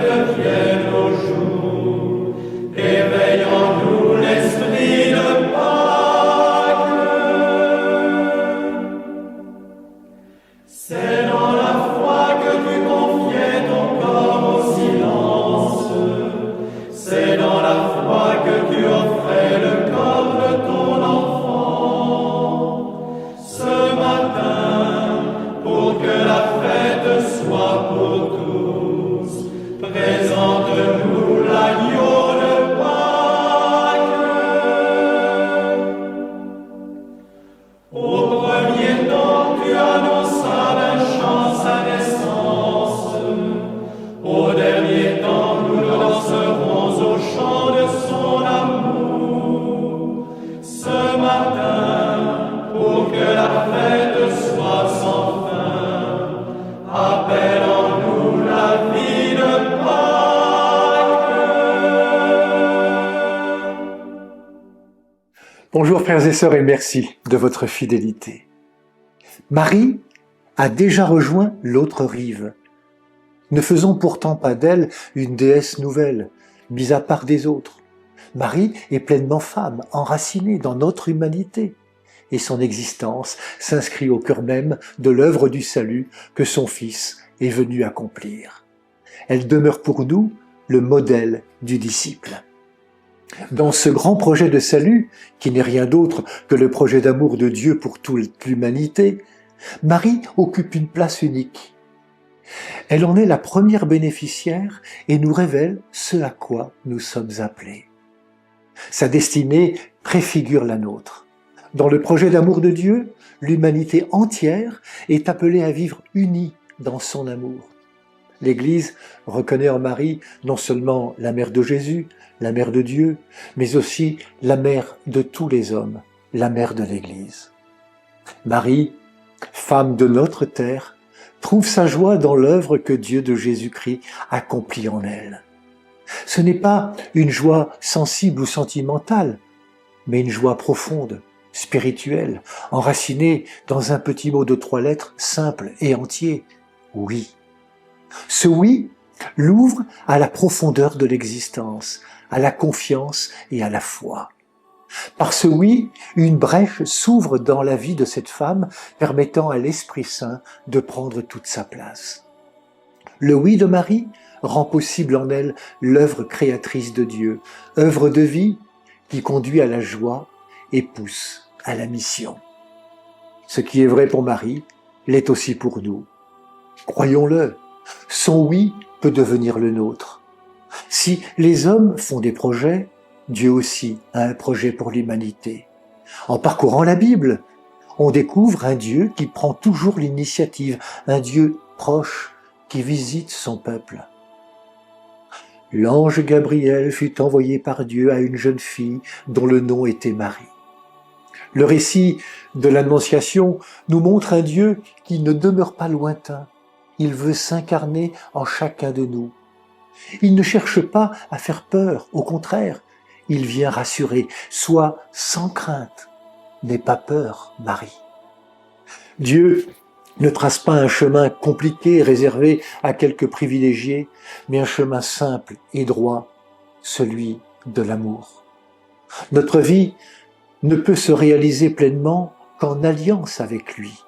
devienne au jour, éveille en nous l'esprit de Pâques. C'est dans la foi que tu confiais ton corps au silence, c'est dans la foi que tu offrais le corps de ton enfant. Ce matin, pour que la fête soit pour tous, présente-nous l'agneau de Pâques. Au premier temps, tu annonças d'un chant sa naissance. Au dernier temps, nous danserons au chant de son amour. Ce matin, pour que la fête soit sans fin, appelle en nous la vie de Pâques. Bonjour frères et sœurs et merci de votre fidélité. Marie a déjà rejoint l'autre rive. Ne faisons pourtant pas d'elle une déesse nouvelle, mise à part des autres. Marie est pleinement femme, enracinée dans notre humanité, et son existence s'inscrit au cœur même de l'œuvre du salut que son Fils est venu accomplir. Elle demeure pour nous le modèle du disciple. Dans ce grand projet de salut, qui n'est rien d'autre que le projet d'amour de Dieu pour toute l'humanité, Marie occupe une place unique. Elle en est la première bénéficiaire et nous révèle ce à quoi nous sommes appelés. Sa destinée préfigure la nôtre. Dans le projet d'amour de Dieu, l'humanité entière est appelée à vivre unie dans son amour. L'Église reconnaît en Marie non seulement la mère de Jésus, la mère de Dieu, mais aussi la mère de tous les hommes, la mère de l'Église. Marie, femme de notre terre, trouve sa joie dans l'œuvre que Dieu de Jésus-Christ accomplit en elle. Ce n'est pas une joie sensible ou sentimentale, mais une joie profonde, spirituelle, enracinée dans un petit mot de 3 lettres simple et entier, oui. Ce oui l'ouvre à la profondeur de l'existence, à la confiance et à la foi. Par ce oui, une brèche s'ouvre dans la vie de cette femme, permettant à l'Esprit Saint de prendre toute sa place. Le oui de Marie rend possible en elle l'œuvre créatrice de Dieu, œuvre de vie qui conduit à la joie et pousse à la mission. Ce qui est vrai pour Marie l'est aussi pour nous. Croyons-le, son oui peut devenir le nôtre. Si les hommes font des projets, Dieu aussi a un projet pour l'humanité. En parcourant la Bible, on découvre un Dieu qui prend toujours l'initiative, un Dieu proche qui visite son peuple. L'ange Gabriel fut envoyé par Dieu à une jeune fille dont le nom était Marie. Le récit de l'Annonciation nous montre un Dieu qui ne demeure pas lointain. Il veut s'incarner en chacun de nous. Il ne cherche pas à faire peur, au contraire, il vient rassurer, sois sans crainte, n'aie pas peur, Marie. Dieu ne trace pas un chemin compliqué réservé à quelques privilégiés, mais un chemin simple et droit, celui de l'amour. Notre vie ne peut se réaliser pleinement qu'en alliance avec lui.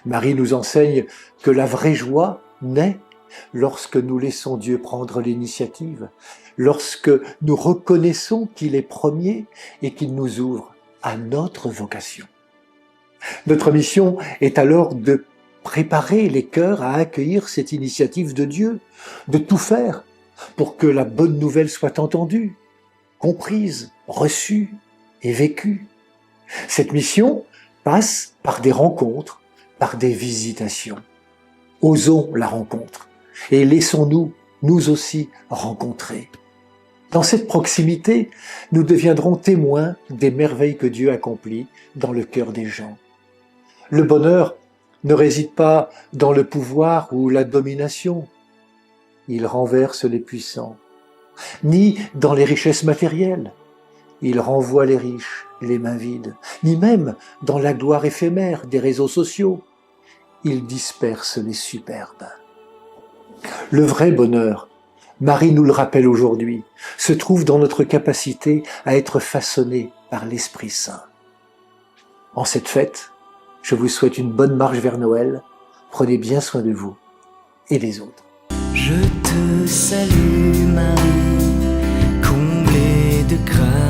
Marie nous enseigne que la vraie joie naît lorsque nous laissons Dieu prendre l'initiative, lorsque nous reconnaissons qu'il est premier et qu'il nous ouvre à notre vocation. Notre mission est alors de préparer les cœurs à accueillir cette initiative de Dieu, de tout faire pour que la bonne nouvelle soit entendue, comprise, reçue et vécue. Cette mission passe par des rencontres, par des visitations. Osons la rencontre et laissons-nous, nous aussi, rencontrer. Dans cette proximité, nous deviendrons témoins des merveilles que Dieu accomplit dans le cœur des gens. Le bonheur ne réside pas dans le pouvoir ou la domination. Il renverse les puissants, ni dans les richesses matérielles. Il renvoie les riches, les mains vides, ni même dans la gloire éphémère des réseaux sociaux. Il disperse les superbes. Le vrai bonheur Marie nous le rappelle aujourd'hui, se trouve dans notre capacité à être façonnés par l'Esprit Saint. En cette fête, je vous souhaite une bonne marche vers Noël. Prenez bien soin de vous et des autres. Je te salue Marie, comblée de grâce.